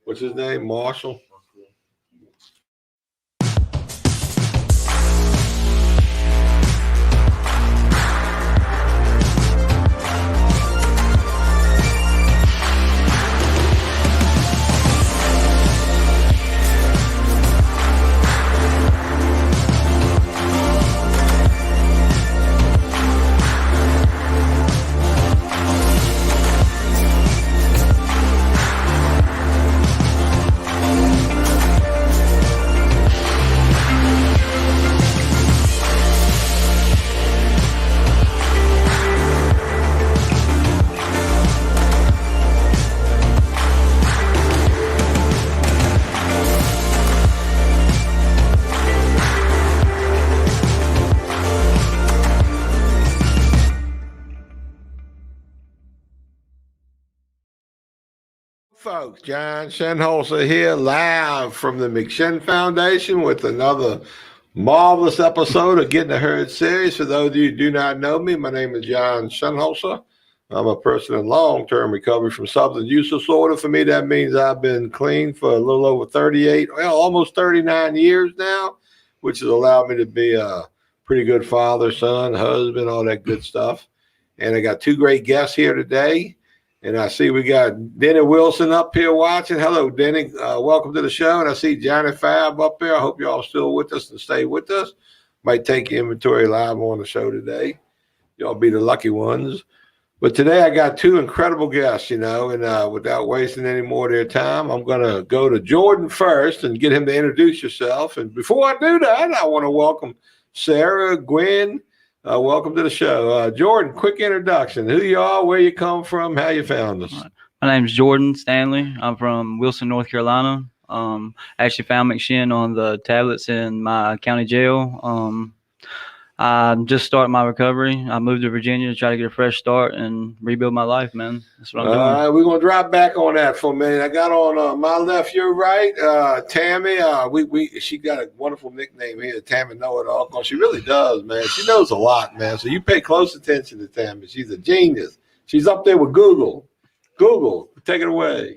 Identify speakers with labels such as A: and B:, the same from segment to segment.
A: What's his name? Marshall? Folks, John Shinholser here, live from the McShin Foundation with another marvelous episode of Getting the Herd series. For those of you who do not know me, my name is John Shinholser. I'm a person in long-term recovery from substance use disorder. For me, that means I've been clean for a little over almost 39 years now, which has allowed me to be a pretty good father, son, husband, all that good stuff. And I got two great guests here today. And I see we got Denny Wilson up here watching. Hello, Denny. Welcome to the show. And I see Johnny Fab up there. I hope you're all still with us and stay with us. Might take your inventory live on the show today. Y'all be the lucky ones. But today I got two incredible guests, and without wasting any more of their time, I'm going to go to Jordan first and get him to introduce yourself. And before I do that, I want to welcome Sarah, Gwen. Welcome to the show. Jordan, quick introduction. Who you are, where you come from, how you found us.
B: My name is Jordan Stanley. I'm from Wilson, North Carolina. I actually found McShin on the tablets in my county jail. I just started my recovery. I moved to Virginia to try to get a fresh start and rebuild my life, man. That's what I'm doing.
A: All right, we're going to drop back on that for a minute. I got on my left, your right, Tammy. She got a wonderful nickname here, Tammy Know-It-All, because she really does, man. She knows a lot, man. So you pay close attention to Tammy. She's a genius. She's up there with Google. Google, take it away.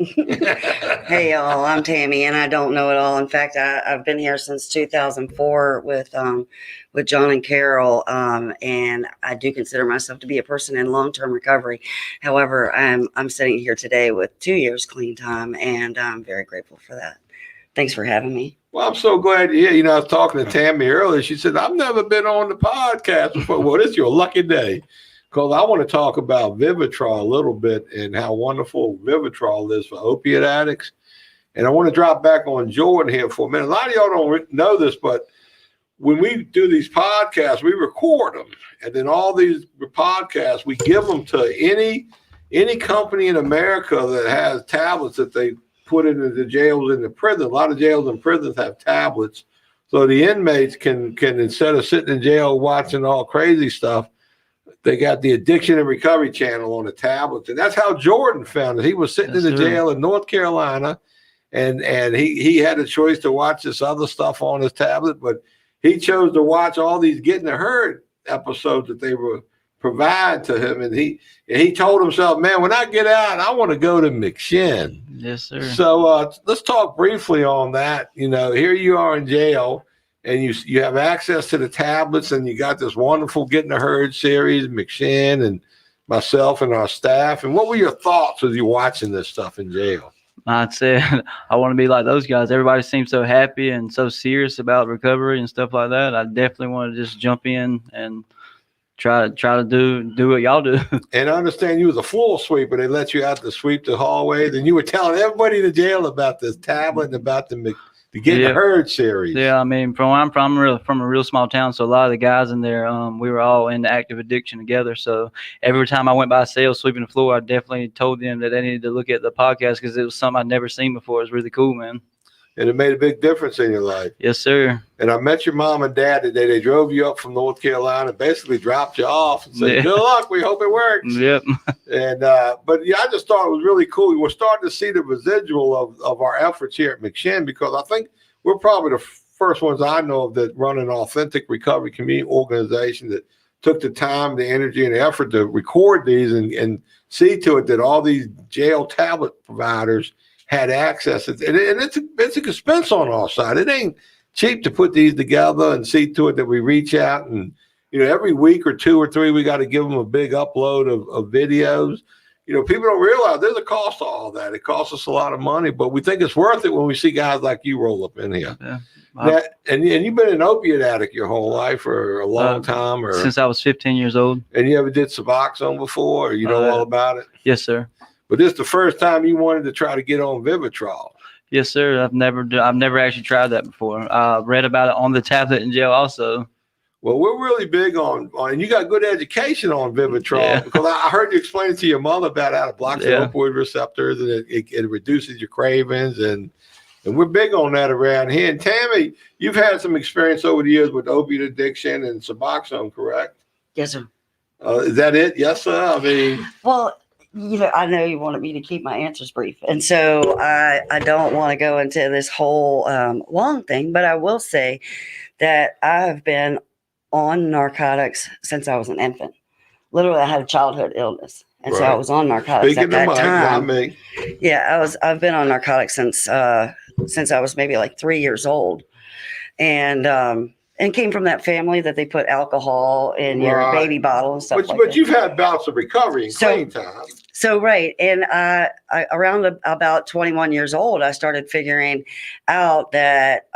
C: Hey, y'all, I'm Tammy, and I don't know it all. In fact, I've been here since 2004 with John and Carol, and I do consider myself to be a person in long-term recovery. However, I'm sitting here today with 2 years clean time, and I'm very grateful for that. Thanks for having me.
A: Well, I'm so glad you're here. I was talking to Tammy earlier. She said, I've never been on the podcast before. Well, this is your lucky day. Because I want to talk about Vivitrol a little bit and how wonderful Vivitrol is for opiate addicts. And I want to drop back on Jordan here for a minute. A lot of y'all don't know this, but when we do these podcasts, we record them. And then all these podcasts, we give them to any company in America that has tablets that they put into the jails and the prison. A lot of jails and prisons have tablets. So the inmates can instead of sitting in jail watching all crazy stuff, they got the Addiction and Recovery channel on the tablets. And that's how Jordan found it. He was sitting in the jail in North Carolina, and he had a choice to watch this other stuff on his tablet, but he chose to watch all these Getting the Herd episodes that they were providing to him. And he told himself, man, when I get out, I want to go to McShin.
B: Yes, sir.
A: So let's talk briefly on that. Here you are in jail. And you have access to the tablets, and you got this wonderful Getting the Herd series, McShin and myself and our staff. And what were your thoughts as you watching this stuff in jail?
B: I'd say I want to be like those guys. Everybody seems so happy and so serious about recovery and stuff like that. I definitely want to just jump in and try to do what y'all do.
A: And I understand you was a floor sweeper. They let you out to sweep the hallways, and you were telling everybody in the jail about this tablet and about the Getting the Herd series.
B: Yeah, I mean, I'm from a real small town, so a lot of the guys in there, we were all into active addiction together. So every time I went by a cell sweeping the floor, I definitely told them that they needed to look at the podcast because it was something I'd never seen before. It was really cool, man.
A: And it made a big difference in your life.
B: Yes, sir.
A: And I met your mom and dad today. They drove you up from North Carolina, basically dropped you off and said, good luck. We hope it works.
B: Yep.
A: And but yeah, I just thought it was really cool. We're starting to see the residual of our efforts here at McShin, because I think we're probably the first ones I know of that run an authentic recovery community organization that took the time, the energy, and the effort to record these and see to it that all these jail tablet providers had access. And it's an expense on our side. It ain't cheap to put these together and see to it that we reach out. And, every week or 2 or 3, we got to give them a big upload of videos. People don't realize there's a cost to all that. It costs us a lot of money, but we think it's worth it when we see guys like you roll up in here.
B: Yeah.
A: And you've been an opiate addict your whole life for a long time, or
B: since I was 15 years old.
A: And you ever did Suboxone before, or you know all about it?
B: Yes, sir.
A: But this is the first time you wanted to try to get on Vivitrol.
B: Yes, sir. I've never actually tried that before. I read about it on the tablet in jail also.
A: Well, we're really big on and you got good education on Vivitrol, because I heard you explain it to your mother about how it blocks the opioid receptors, and it reduces your cravings, and we're big on that around here. And Tammy, you've had some experience over the years with opiate addiction and Suboxone, correct?
C: Yes, sir.
A: Is that it? Yes, sir. I mean,
C: well, I know you wanted me to keep my answers brief, and so I don't want to go into this whole long thing, but I will say that I've been on narcotics since I was an infant. Literally, I had a childhood illness, and so I was on narcotics at that time. Yeah, I've been on narcotics since I was maybe like 3 years old, and came from that family that they put alcohol in your baby bottle and stuff like that. But
A: you've had bouts of recovery and clean time.
C: So right, and I around about 21 years old, I started figuring out that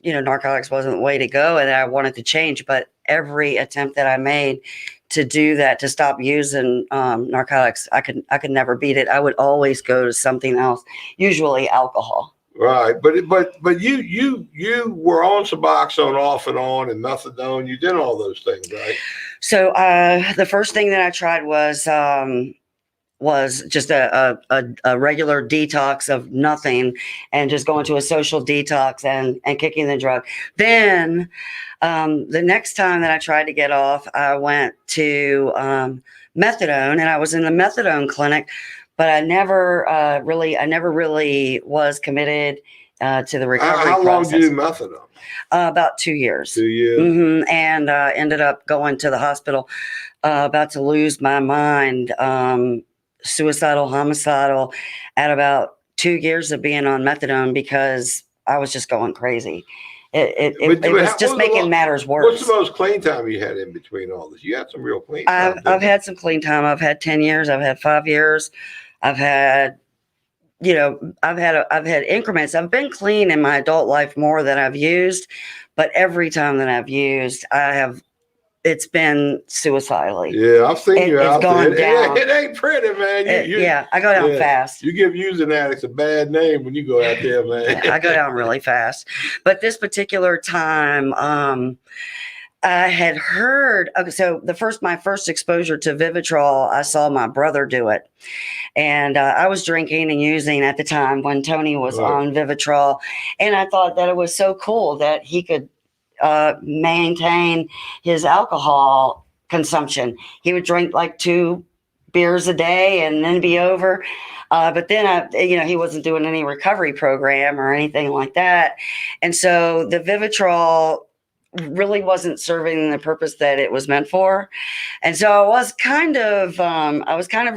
C: narcotics wasn't the way to go, and I wanted to change. But every attempt that I made to do that, to stop using narcotics, I could never beat it. I would always go to something else, usually alcohol.
A: Right, but you were on Suboxone off and on, and methadone. You did all those things, right?
C: So the first thing that I tried was just a regular detox of nothing, and just going to a social detox and kicking the drug. Then the next time that I tried to get off, I went to methadone, and I was in the methadone clinic, but I never really was committed to the recovery process.
A: How long did you do methadone?
C: About 2 years.
A: 2 years.
C: Mm-hmm. And ended up going to the hospital, about to lose my mind. Suicidal, homicidal, at about 2 years of being on methadone, because I was just going crazy. It was just making matters worse.
A: What's the most clean time you had in between all this? You had some real clean time.
C: I've had some clean time. I've had 10 years. I've had 5 years. I've had increments. I've been clean in my adult life more than I've used, but every time that I've used, it's been suicidally.
A: Yeah, I've seen you out there.
C: Down.
A: It ain't pretty, man.
C: I go down fast.
A: You give using addicts a bad name when you go out there, man.
C: I go down really fast. But this particular time, I had heard. Okay, so my first exposure to Vivitrol, I saw my brother do it, and I was drinking and using at the time when Tony was on Vivitrol, and I thought that it was so cool that he could maintain his alcohol consumption. He would drink like 2 beers a day and then be over. But then he wasn't doing any recovery program or anything like that. And so the Vivitrol really wasn't serving the purpose that it was meant for. And so I was kind of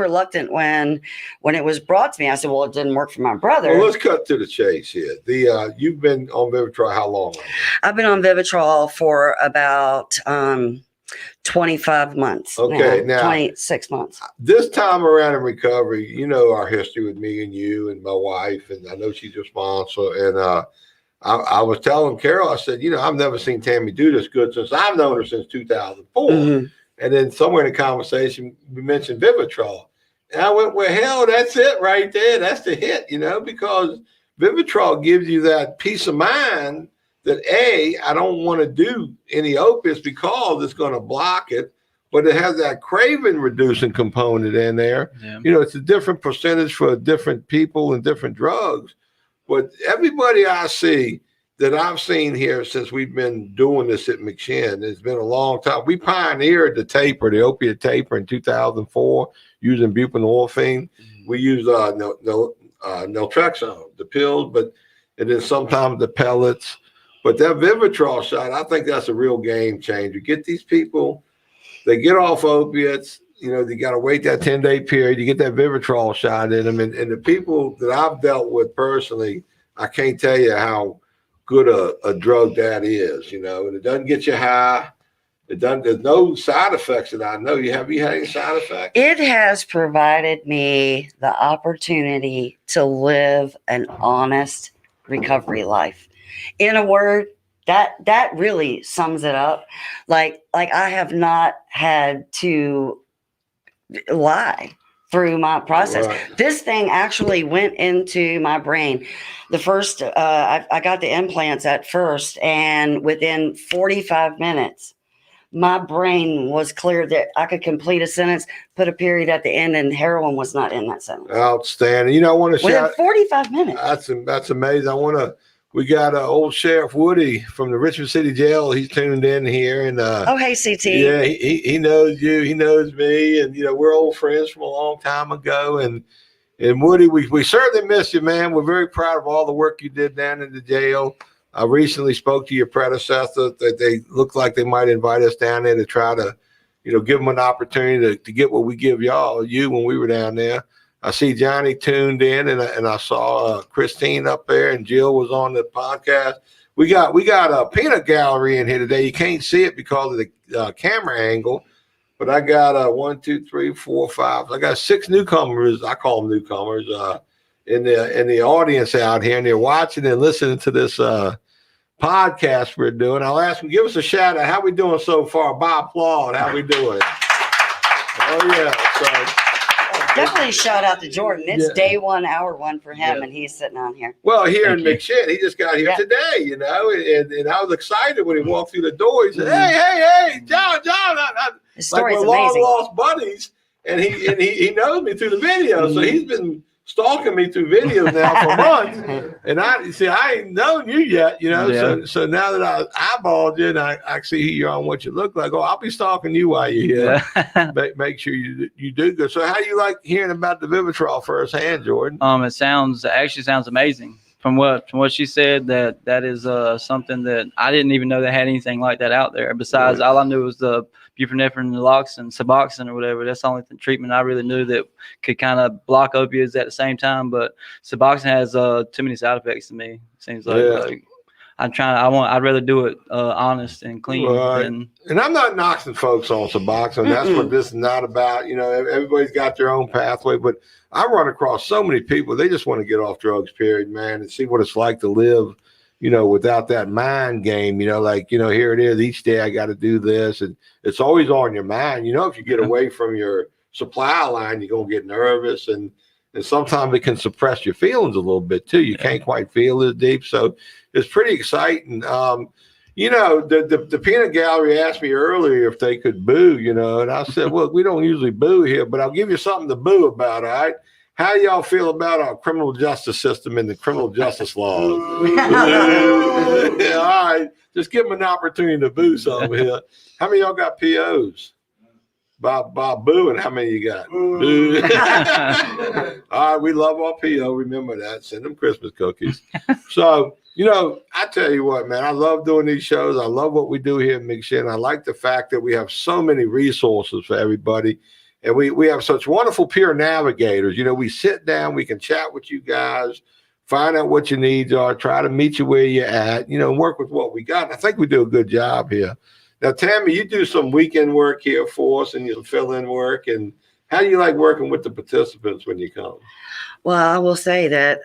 C: reluctant when it was brought to me. I said, well, it didn't work for my brother.
A: Well, let's cut to the chase here. You've been on Vivitrol how long?
C: I've been on Vivitrol for about 25 months.
A: Okay, now
C: 26 months.
A: This time around in recovery, you know our history with me and you and my wife, and I know she's your sponsor. And I was telling Carol, I said, I've never seen Tammy do this good since I've known her since 2004. Mm-hmm. And then somewhere in the conversation, we mentioned Vivitrol. And I went, well, hell, that's it right there. That's the hit, because Vivitrol gives you that peace of mind that, I don't want to do any opiates because it's going to block it. But it has that craving reducing component in there. Yeah. It's a different percentage for different people and different drugs. But everybody I see that I've seen here since we've been doing this at McShin, it's been a long time. We pioneered the taper, the opiate taper in 2004, using buprenorphine. Mm-hmm. We use naltrexone, the pills, and then sometimes the pellets. But that Vivitrol shot, I think that's a real game changer. Get these people, they get off opiates, you got to wait that 10-day period. You get that Vivitrol shot in them. And the people that I've dealt with personally, I can't tell you how good a drug that is, and it doesn't get you high. There's no side effects that I know. Have you had any side effects?
C: It has provided me the opportunity to live an honest recovery life. In a word, that really sums it up. Like I have not had to lie through my process.
A: Right.
C: This thing actually went into my brain. The first, I got the implants at first, and within 45 minutes, my brain was clear that I could complete a sentence, put a period at the end, and heroin was not in that sentence.
A: Outstanding. I want to
C: Within
A: shout.
C: 45 minutes.
A: That's amazing. We got old Sheriff Woody from the Richmond City Jail. He's tuned in here, and
C: Oh, hey, CT.
A: yeah, he knows you. He knows me, and we're old friends from a long time ago. And Woody, we certainly miss you, man. We're very proud of all the work you did down in the jail. I recently spoke to your predecessor that they look like they might invite us down there to try to, give them an opportunity to get what we give you when we were down there. I see Johnny tuned in, and I saw Christine up there, and Jill was on the podcast. We got a peanut gallery in here today. You can't see it because of the camera angle, but I got 1, 2, 3, 4, 5. I got 6 newcomers. I call them newcomers in the audience out here, and they're watching and listening to this podcast we're doing. I'll ask them, give us a shout out. How we doing so far? By applaud, how we doing? Oh yeah. So
C: Definitely shout out to Jordan. It's
A: Yeah.
C: day 1, hour 1 for him,
B: Yeah.
C: and he's sitting on here.
A: well, here
B: Thank
A: in
B: you.
A: McShin, he just got here
C: Yeah.
A: today, and I was excited when he walked through the door. He said, "Hey, John,
C: His
A: like
C: story
A: we're
C: is
A: long
C: amazing.
A: lost buddies." And he knows me through the video, so he's been stalking me through videos now for months. And I ain't known you yet,
B: Yeah.
A: So now that I eyeballed you and I see who you are and what you look like, I'll be stalking you while you're here.
B: Yeah.
A: Make sure you do good. So how do you like hearing about the Vivitrol firsthand, Jordan?
B: It actually sounds amazing. From what she said, that is something that I didn't even know they had anything like that out there. Besides, all I knew was the buprenorphine, naloxone, Suboxone, or whatever. That's the only treatment I really knew that could kind of block opioids at the same time. But Suboxone has too many side effects to me. Seems like,
A: Yeah.
B: I'd rather do it honest and clean
A: Right.
B: than.
A: And I'm not knocking folks on Suboxone. That's what this is not about. Everybody's got their own pathway, but I run across so many people. They just want to get off drugs, period, man, and see what it's like to live, without that mind game, here it is. Each day I got to do this. And it's always on your mind. If you get away from your supply line, you're going to get nervous. And sometimes it can suppress your feelings a little bit too. You can't quite feel as deep. So it's pretty exciting. The peanut gallery asked me earlier if they could boo, and I said, look, we don't usually boo here, but I'll give you something to boo about, all right? How do y'all feel about our criminal justice system and the criminal justice laws? Yeah, all right. Just give them an opportunity to boo some here. How many of y'all got POs? Bob Boo, and how many you got? Boo. All right, we love our PO. Remember that. Send them Christmas cookies. So, I tell you what, man, I love doing these shows. I love what we do here at McShin. I like the fact that we have so many resources for everybody. And we have such wonderful peer navigators. We sit down, we can chat with you guys, find out what your needs are, try to meet you where you're at, and work with what we got. And I think we do a good job here. Now, Tammy, you do some weekend work here for us and you fill in work. And how do you like working with the participants when you come?
C: Well, I will say that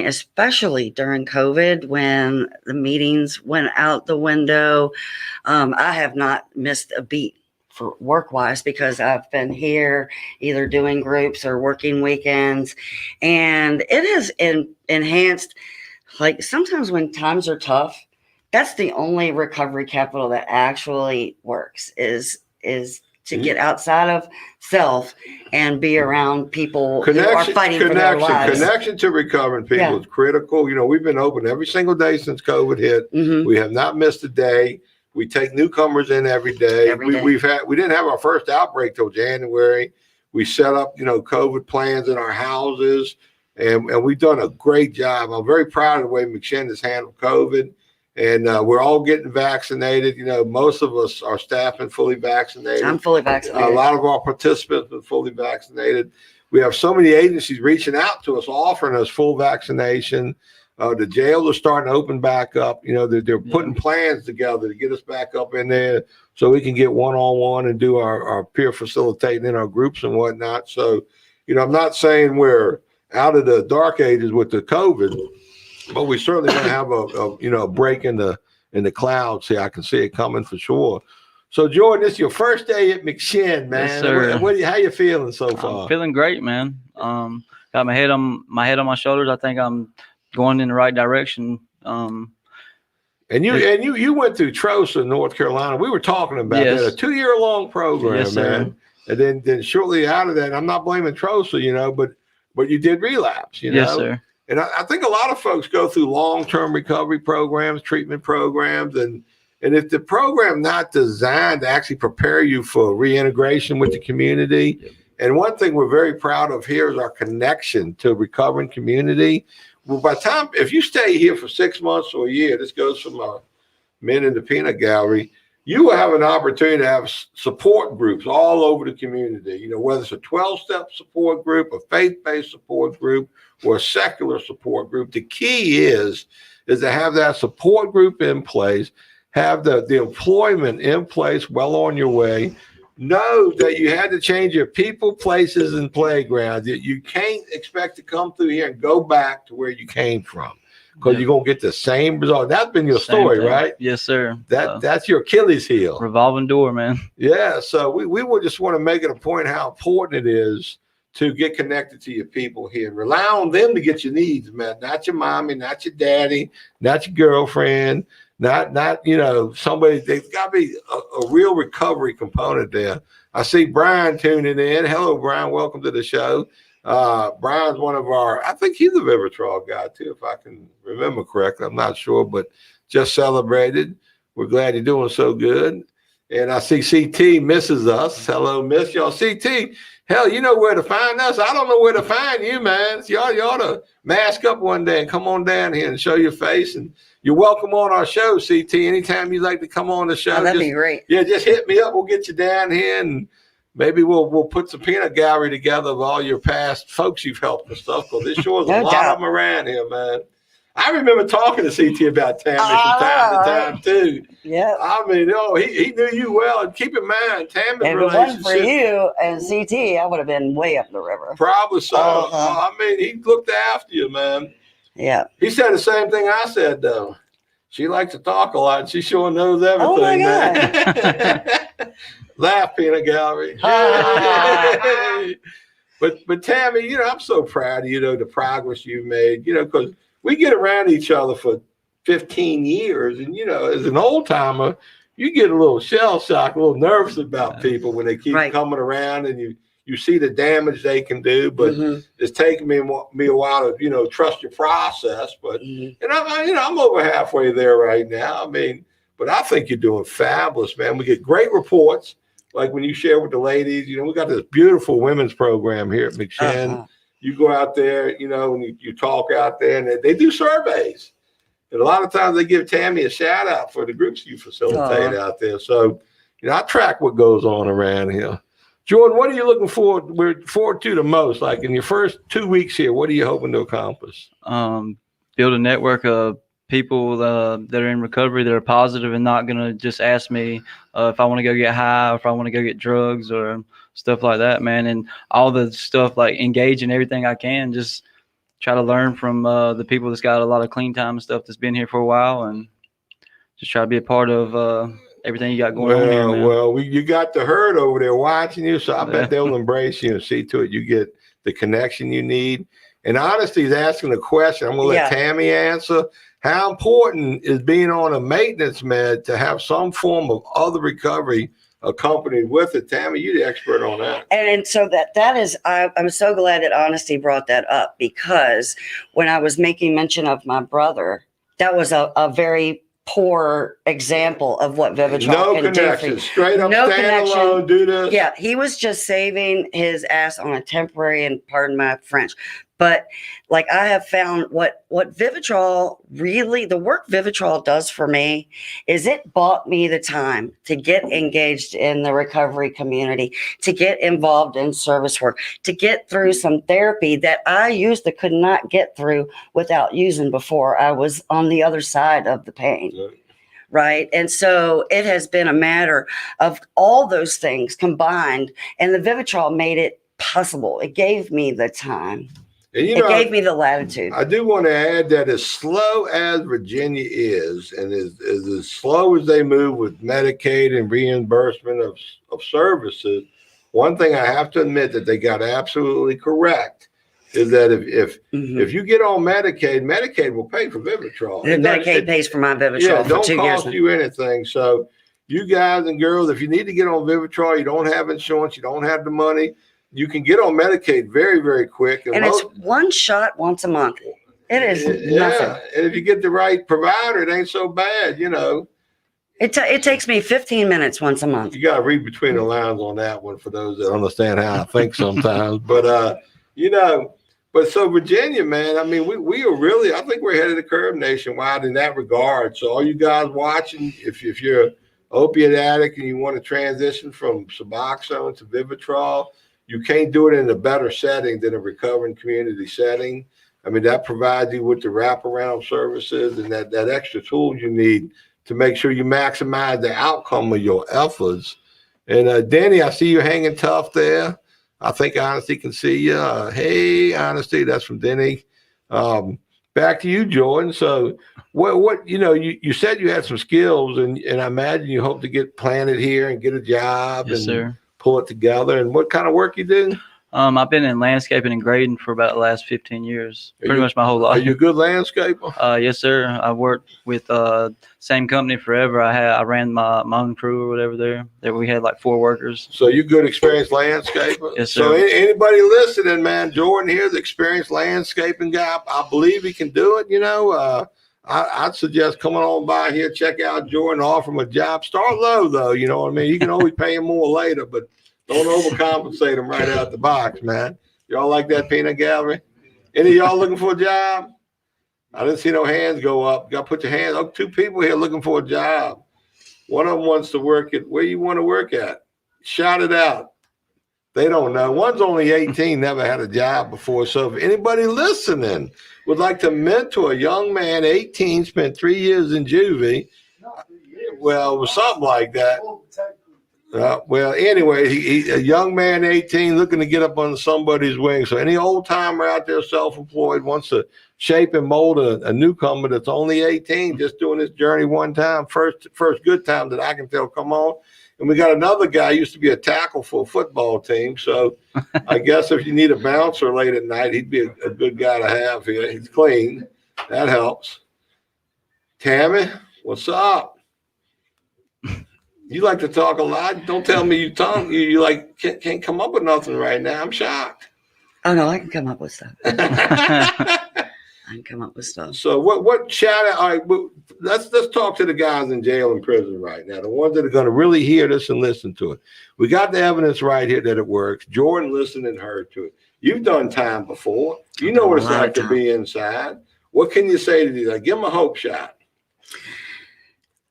C: especially during COVID, when the meetings went out the window, I have not missed a beat for work-wise because I've been here either doing groups or working weekends, and it has enhanced. Like sometimes when times are tough, that's the only recovery capital that actually works is to get outside of self and be around people who are fighting for their lives.
A: Connection to recovering people is critical. We've been open every single day since COVID hit.
C: Mm-hmm.
A: We have not missed a day. We take newcomers in every day. We didn't have our first outbreak till January. We set up, COVID plans in our houses, and we've done a great job. I'm very proud of the way McShin has handled COVID. And we're all getting vaccinated. You know, most of us, our staff, been fully vaccinated.
C: I'm fully vaccinated.
A: A lot of our participants been fully vaccinated. We have so many agencies reaching out to us, offering us full vaccination. The jails are starting to open back up. You know, they're putting plans together to get us back up in there so we can get one-on-one and do our peer facilitating in our groups and whatnot. So, you know, I'm not saying we're out of the dark ages with the COVID, but we certainly going to have a break in the clouds here. I can see it coming for sure. So, Jordan, this is your first day at McShin, man.
B: Yes, sir.
A: How you feeling so far?
B: I'm feeling great, man. Got my head on my shoulders. I think I'm going in the right direction.
A: And you went through Trosa, North Carolina. We were talking about that, a 2-year-long program,
B: yes, sir.
A: man. And then shortly out of that, I'm not blaming Trosa, you know, but you did relapse, you know.
B: Yes, sir.
A: And I think a lot of folks go through long-term recovery programs, treatment programs, and if the program not designed to actually prepare you for reintegration with the community, and one thing we're very proud of here is our connection to a recovering community. Well, by the time, if you stay here for 6 months or a year, this goes from Men in the Peanut Gallery, you will have an opportunity to have support groups all over the community, you know, whether it's a 12-step support group, a faith-based support group, or a secular support group. The key is to have that support group in place, have the employment in place, well on your way. Know that you had to change your people, places, and playgrounds. You can't expect to come through here and go back to were you came from, because you're going to get the same result. That's been your story, right?
B: Yes, sir.
A: That's your Achilles heel.
B: Revolving door, man.
A: Yeah. So we will just want to make it a point how important it is to get connected to your people here and rely on them to get your needs met. Not your mommy, not your daddy, not your girlfriend, not you know, somebody. There's got to be a real recovery component there. I see Brian tuning in. Hello, Brian. Welcome to the show. Brian's one of our, I think he's a Vivitrol guy too, if I can remember correctly. I'm not sure, but just celebrated. We're glad you're doing so good. And I see CT misses us. Hello, miss y'all. CT, hell, you know where to find us. I don't know where to find you, man. So you ought to mask up one day and come on down here and show your face. And you're welcome on our show, CT. Anytime you'd like to come on the show.
C: Oh, that'd be great.
A: Yeah, just hit me up. We'll get you down here, and maybe we'll put some peanut gallery together of all your past folks you've helped and stuff. Because this sure is a lot of them around here, man. I remember talking to CT about Tammy from time to time too.
C: Yeah.
A: I mean, he knew you well. And keep in mind, Tammy's
C: if
A: relationship.
C: it wasn't for you and CT, I would have been way up the river.
A: Probably so. I mean, he looked after you, man.
C: Yeah.
A: He said the same thing I said, though. She likes to talk a lot. She sure knows everything.
C: Oh my
A: God. Laugh, peanut gallery. But Tammy, you know, I'm so proud of you, know, the progress you've made, you know, because we get around each other for 15 years. And, you know, as an old timer, you get a little shell shock, a little nervous about people when they keep coming around, and you see the damage they can do. But it's taken me a while to, you know, trust your process. But, and I'm over halfway there right now. I mean, but I think you're doing fabulous, man. We get great reports. Like when you share with the ladies, you know, we got this beautiful women's program here at McShin. You go out there, you know, and you talk out there, and they do surveys. And a lot of times they give Tammy a shout out for the groups you facilitate out there. So, you know, I track what goes on around here. Jordan, what are you looking forward to the most? Like in your first 2 weeks here, what are you hoping to accomplish?
B: Build a network of people that are in recovery that are positive and not going to just ask me if I want to go get high or if I want to go get drugs or stuff like that, man. And all the stuff, like engage in everything I can, just try to learn from the people that's got a lot of clean time and stuff that's been here for a while, and just try to be a part of everything you got going on here, man.
A: Well, you got the herd over there watching you, so I bet they'll embrace you and see to it you get the connection you need. And Honesty is asking a question. I'm going to let Tammy answer. How important is being on a maintenance med to have some form of other recovery accompanied with it? Tammy, you're the expert on that.
C: And so that is, I'm so glad that Honesty brought that up, because when I was making mention of my brother, that was a very poor example of what Vivitrol can do for you.
A: Straight up, stand alone, do this.
C: Yeah, he was just saving his ass on a temporary, and pardon my French, But like I have found what Vivitrol really, the work Vivitrol does for me is it bought me the time to get engaged in the recovery community, to get involved in service work, to get through some therapy that I used to could not get through without using before I was on the other side of the pain. Right. And so it has been a matter of all those things combined, and the Vivitrol made it possible. It gave me the time.
A: And
C: it gave me the latitude.
A: I do want to add that as slow as Virginia is, and as slow as they move with Medicaid and reimbursement of services, one thing I have to admit that they got absolutely correct is that if you get on Medicaid will pay for Vivitrol.
C: Medicaid pays for my Vivitrol for 2 years.
A: Don't cost you anything. So you guys and girls, if you need to get on Vivitrol, you don't have insurance, you don't have the money, you can get on Medicaid very, very quick.
C: And it's one shot once a month. It is nothing.
A: And if you get the right provider, it ain't so bad, you know.
C: It takes me 15 minutes once a month.
A: You got to read between the lines on that one for those that understand how I think sometimes. But, you know, but so Virginia, man, I mean, we are really, I think we're ahead of the curve nationwide in that regard. So all you guys watching, if you're an opiate addict and you want to transition from Suboxone to Vivitrol, you can't do it in a better setting than a recovering community setting. I mean, that provides you with the wraparound services and that extra tools you need to make sure you maximize the outcome of your efforts. And Danny, I see you hanging tough there. I think Honesty can see you. Hey, Honesty, that's from Denny. Back to you, Jordan. So what you know, you said you had some skills, and I imagine you hope to get planted here and get a job and pull it together. And what kind of work you do?
B: I've been in landscaping and grading for about the last 15 years, pretty much my whole life.
A: Are you a good landscaper?
B: Yes, sir. I worked with same company forever. I ran my own crew or whatever there. We had like 4 workers.
A: So you good experienced landscaper?
B: Yes, sir.
A: So anybody listening, man, Jordan here, the experienced landscaping guy. I believe he can do it. You know, I'd suggest coming on by here, check out Jordan, offer him a job. Start low though. You know what I mean? You can always pay him more later, but don't overcompensate them right out the box, man. Y'all like that peanut gallery? Any of y'all looking for a job? I didn't see no hands go up. You got to put your hands up. 2 people here looking for a job. One of them wants to work at where you want to work at. Shout it out. They don't know. One's only 18, never had a job before. So if anybody listening would like to mentor a young man, 18, spent 3 years in juvie, well, it was something like that. Well, anyway, he's a young man, 18, looking to get up under somebody's wing. So any old timer out there, self-employed, wants to shape and mold a newcomer that's only 18, just doing this journey one time, first good time that I can tell, come on. And we got another guy used to be a tackle for a football team. So I guess if you need a bouncer late at night, he'd be a good guy to have here. He's clean. That helps. Tammy, what's up? You like to talk a lot. Don't tell me you like can't come up with nothing right now. I'm shocked.
C: Oh no, I can come up with stuff. I can come up with stuff.
A: So what shout out? All right, let's talk to the guys in jail and prison right now. The ones that are going to really hear this and listen to it. We got the evidence right here that it works. Jordan listened and heard to it. You've done time before. You know what it's like to be inside. What can you say to these? Like, give them a hope shot.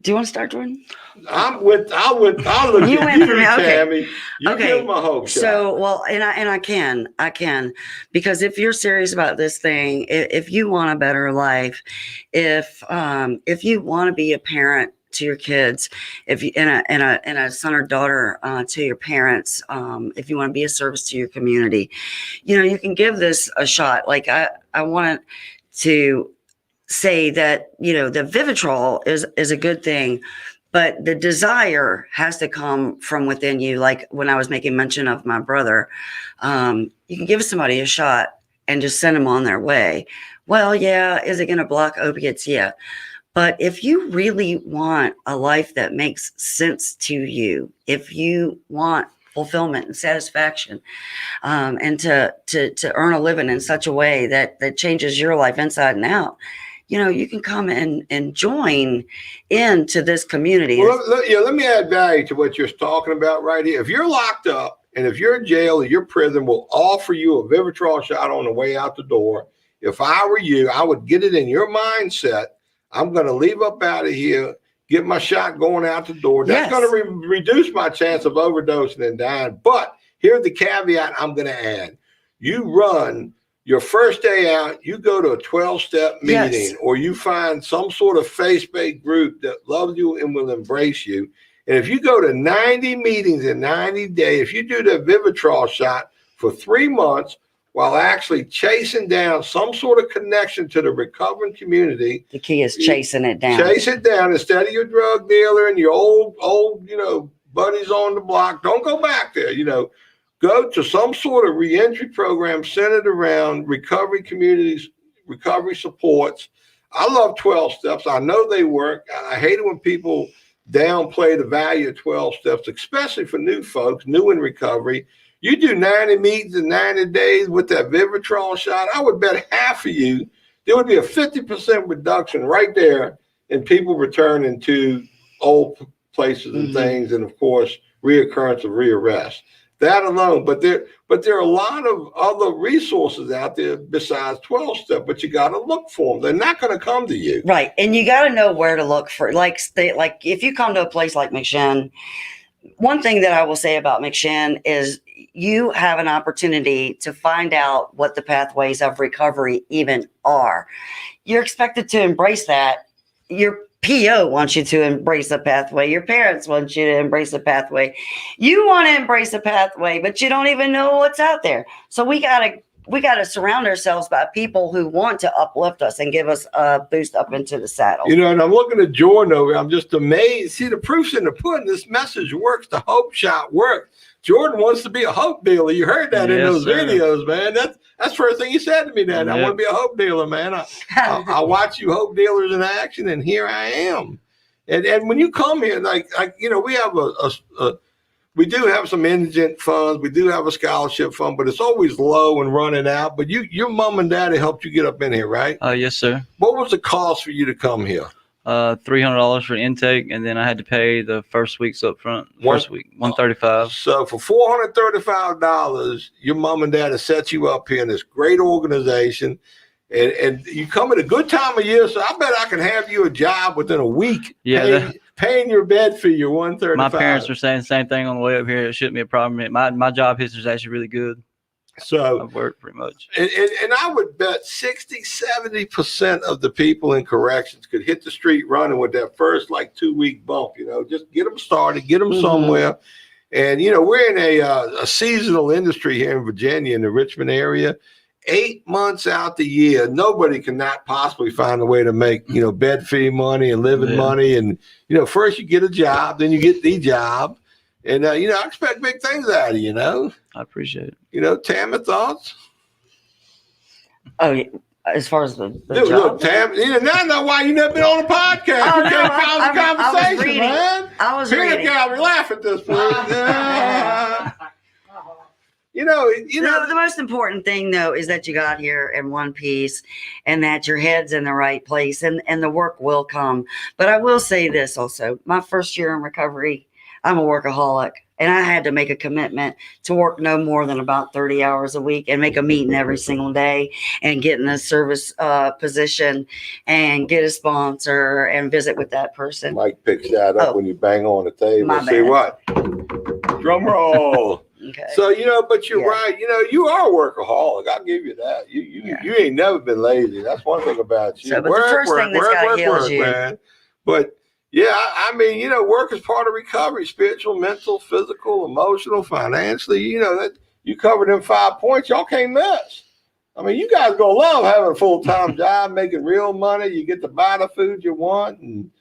C: Do you want to start, Jordan?
A: I'll look at you, Tammy. You
C: Okay.
A: give them a hope shot.
C: So, well, and I can, because if you're serious about this thing, if you want a better life, if you want to be a parent to your kids, if you and a son or daughter to your parents, if you want to be a service to your community, you know, you can give this a shot. Like I want to say that, you know, the Vivitrol is a good thing, but the desire has to come from within you. Like when I was making mention of my brother, you can give somebody a shot and just send them on their way. Well, yeah, is it going to block opiates? Yeah. But if you really want a life that makes sense to you, if you want fulfillment and satisfaction, and to earn a living in such a way that changes your life inside and out, you know, you can come and join into this community.
A: Well, let me add value to what you're talking about right here. If you're locked up And if your jail or your prison will offer you a Vivitrol shot on the way out the door, if I were you, I would get it in your mindset. I'm going to leave up out of here, get my shot going out the door. That's going to reduce my chance of overdosing and dying. But here's the caveat I'm going to add. You run your first day out, you go to a 12-step meeting, or you find some sort of faith-based group that loves you and will embrace you. And if you go to 90 meetings in 90 days, if you do the Vivitrol shot for 3 months while actually chasing down some sort of connection to the recovering community.
C: The key is chasing it down.
A: Chase it down instead of your drug dealer and your old, buddies on the block. Don't go back there, Go to some sort of reentry program centered around recovery communities, recovery supports. I love 12 steps. I know they work. I hate it when people downplay the value of 12 steps, especially for new folks, new in recovery. You do 90 meetings in 90 days with that Vivitrol shot, I would bet half of you, there would be a 50% reduction right there in people returning to old places and things, and of course, reoccurrence of rearrest. That alone, but there are a lot of other resources out there besides 12-step, but you got to look for them. They're not going to come to you.
C: Right. And you got to know where to look for, like if you come to a place like McShin, one thing that I will say about McShin is you have an opportunity to find out what the pathways of recovery even are. You're expected to embrace that. Your PO wants you to embrace the pathway. Your parents want you to embrace the pathway. You want to embrace the pathway, but you don't even know what's out there. So we gotta surround ourselves by people who want to uplift us and give us a boost up into the saddle.
A: And I'm looking at Jordan over here. I'm just amazed. See, the proof's in the pudding. This message works. The hope shot works. Jordan wants to be a hope dealer. You heard that in those videos, man. That's the first thing he said to me, Dad. I want to be a hope dealer, man. I watch you hope dealers in action, and here I am. And when you come here, we have we do have some indigent funds. We do have a scholarship fund, but it's always low and running out. But your mom and daddy helped you get up in here, right?
B: Yes, sir.
A: What was the cost for you to come here?
B: $300 for intake, and then I had to pay the first week's up front. First week, $135.
A: So for $435, your mom and dad have set you up here in this great organization, and you come at a good time of year. So I bet I can have you a job within a week.
B: Yeah,
A: paying your bed fee, your $135.
B: My parents were saying the same thing on the way up here. It shouldn't be a problem. My job history is actually really good.
A: So
B: I've worked pretty much.
A: And I would bet 60-70% of the people in corrections could hit the street running with that first 2-week bump, just get them started, get them somewhere. And, we're in a seasonal industry here in Virginia, in the Richmond area. 8 months out the year, nobody cannot possibly find a way to make, bed fee money and living money. And, first you get a job, then you get the job. And, I expect big things out of you,
B: I appreciate it.
A: Tammy, thoughts?
C: Oh, yeah. As far as the job.
A: Look, Tam, now I know why you never been on a podcast.
C: Oh,
A: You can't follow the conversation, man.
C: I was
A: Here
C: reading.
A: the guy, we laugh at this point.
C: The most important thing, though, is that you got here in one piece and that your head's in the right place and the work will come. But I will say this also. My first year in recovery, I'm a workaholic, and I had to make a commitment to work no more than about 30 hours a week and make a meeting every single day and get in a service position and get a sponsor and visit with that person.
A: Mike picks that up when you bang on the table.
C: My
A: See
C: bad.
A: what? Drum roll.
C: Okay.
A: So, but you're right. You are a workaholic. I'll give you that. You ain't never been lazy. That's one thing about you.
C: So, but the first thing that's got to heal you.
A: Man. But yeah, I mean, work is part of recovery: spiritual, mental, physical, emotional, financially. That you cover them 5 points. Y'all can't miss. I mean, you guys gonna love having a full-time job, making real money. You get to buy the food you want and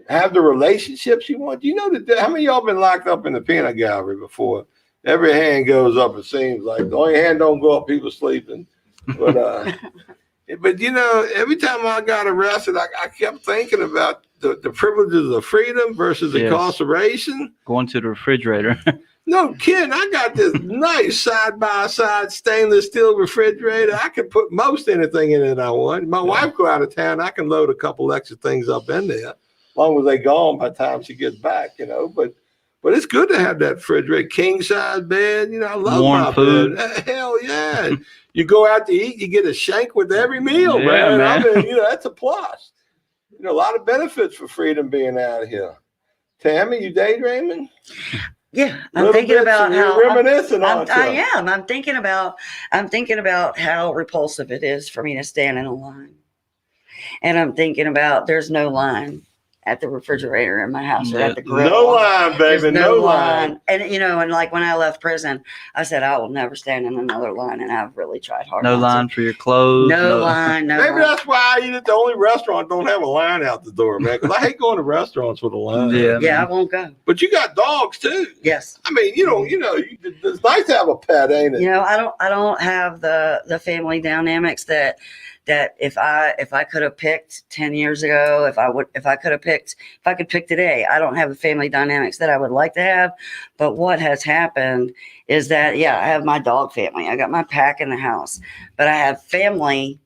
A: have the relationships you want. Do you know that? How many of y'all been locked up in the peanut gallery before? Every hand goes up. It seems like the only hand don't go up. People sleeping, but every time I got arrested, I kept thinking about the privileges of freedom versus incarceration.
B: Going to the refrigerator.
A: No kidding. I got this nice side-by-side stainless steel refrigerator. I can put most anything in it I want. My wife go out of town, I can load a couple extra things up in there, as long as they gone by the time she gets back, But But it's good to have that refrigerator, king size bed. I love
B: Warm
A: my
B: food.
A: bed. Hell yeah. You go out to eat, you get a shank with every meal,
B: Yeah,
A: man.
B: man.
A: I mean, that's a plus. A lot of benefits for freedom being out here. Tammy, you daydreaming?
C: Yeah, I'm thinking about how
A: reminiscing, aren't you?
C: I am. I'm thinking about how repulsive it is for me to stand in a line, and I'm thinking about there's no line at the refrigerator in my house or at the grill.
A: No line, baby.
C: There's
A: no line.
C: And and like when I left prison, I said I will never stand in another line, and I've really tried hard.
B: No line for your clothes.
C: No line. No.
A: Maybe that's why I eat at the only restaurant don't have a line out the door, man. Because I hate going to restaurants with a line.
C: Yeah, I won't go.
A: But you got dogs too.
C: Yes.
A: I mean, it's nice to have a pet, ain't it?
C: I don't have the family dynamics that if I could have picked 10 years ago, if I could pick today, I don't have the family dynamics that I would like to have. But what has happened is that, I have my dog family. I got my pack in the house, but I have family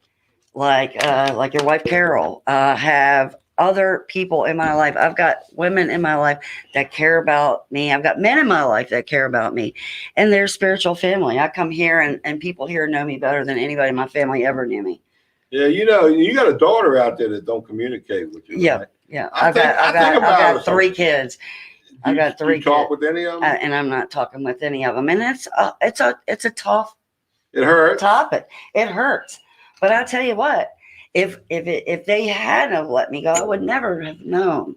C: like your wife, Carol, have other people in my life. I've got women in my life that care about me. I've got men in my life that care about me, and they're spiritual family. I come here and people here know me better than anybody in my family ever knew me.
A: Yeah, you got a daughter out there that don't communicate with you.
C: Yeah,
A: right?
C: yeah.
A: I
C: got 3 kids. I've got 3 kids.
A: Talk with any of them?
C: And I'm not talking with any of them. And it's a tough
A: It hurts.
C: topic. It hurts. But I tell you what, if they hadn't have let me go, I would never have known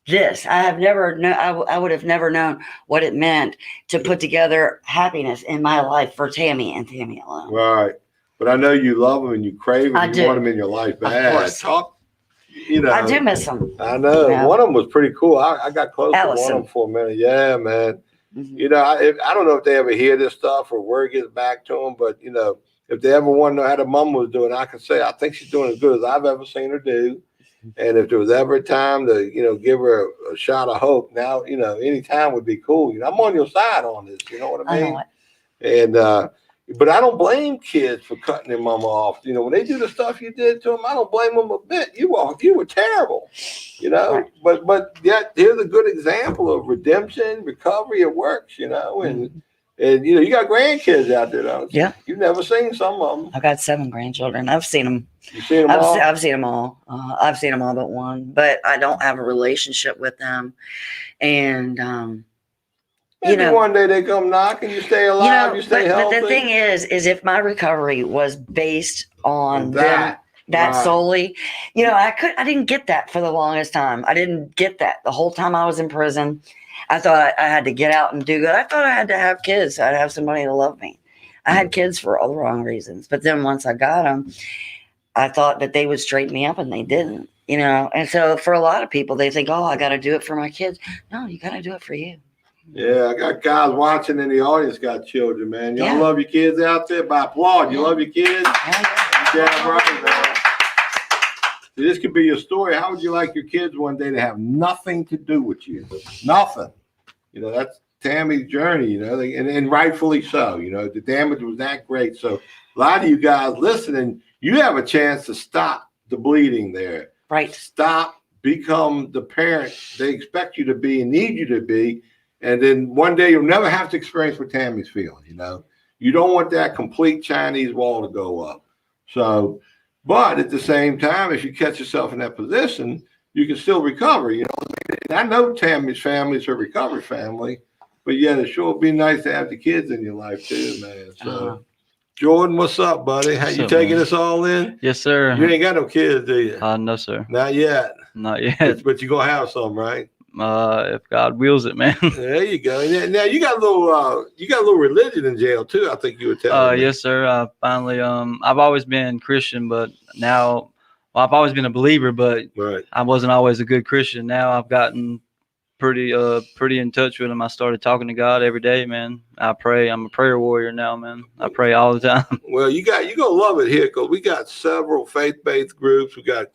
C: this. I would have never known what it meant to put together happiness in my life for Tammy and Tammy alone.
A: Right. But I know you love them and you crave them. You want them in your life bad.
C: Of course. I do miss them.
A: I know. Yeah. One of them was pretty cool. I got close to one of them for a minute. Yeah, man. Mm-hmm. I don't know if they ever hear this stuff or word gets back to them, but, if they ever want to know how the mom was doing, I can say, I think she's doing as good as I've ever seen her do. And if there was ever a time to, give her a shot of hope, now, any time would be cool. I'm on your side on this. You know what I mean? And, but I don't blame kids for cutting their mama off. When they do the stuff you did to them, I don't blame them a bit. You were terrible, Right. But yet here's a good example of redemption, recovery. It works, and you got grandkids out there, don't you?
C: Yeah.
A: You've never seen some of them.
C: I got 7 grandchildren. I've seen them.
A: You seen them all?
C: I've seen them all. I've seen them all but one, but I don't have a relationship with them, and.
A: Maybe one day they come knocking, you stay alive, you stay healthy.
C: But the thing is if my recovery was based on that right. Solely, I didn't get that for the longest time. I didn't get that the whole time I was in prison. I thought I had to get out and do good. I thought I had to have kids. I'd have somebody to love me. I had kids for all the wrong reasons. But then once I got them, I thought that they would straighten me up, and they didn't, And so for a lot of people, they think, oh, I got to do it for my kids. No, you got to do it for you.
A: Yeah, I got guys watching in the audience got children, man. Y'all love your kids out there? By applaud. You love your kids? Yeah, right, man. This could be your story. How would you like your kids one day to have nothing to do with you? Nothing. That's Tammy's journey, and rightfully so. The damage was that great. So a lot of you guys listening, you have a chance to stop the bleeding there.
C: Right.
A: Stop, become the parent they expect you to be and need you to be. And then one day you'll never have to experience what Tammy's feeling, You don't want that complete Chinese wall to go up. So, but at the same time, if you catch yourself in that position, you can still recover, And I know Tammy's family is her recovery family, but yet it sure would be nice to have the kids in your life too, man. So, Jordan, what's up, buddy? How you taking this all in?
B: Yes, sir.
A: You ain't got no kids, do you?
B: No, sir.
A: Not yet.
B: Not yet.
A: But you're going to have some, right?
B: If God wills it, man.
A: There you go. Now you got a little religion in jail too. I think you were telling me.
B: Yes, sir. Finally, I've always been Christian, but now, I've always been a believer, but
A: right.
B: I wasn't always a good Christian. Now I've gotten pretty in touch with him. I started talking to God every day, man. I pray. I'm a prayer warrior now, man. I pray all the time.
A: Well, you're gonna love it here because we got several faith-based groups. We got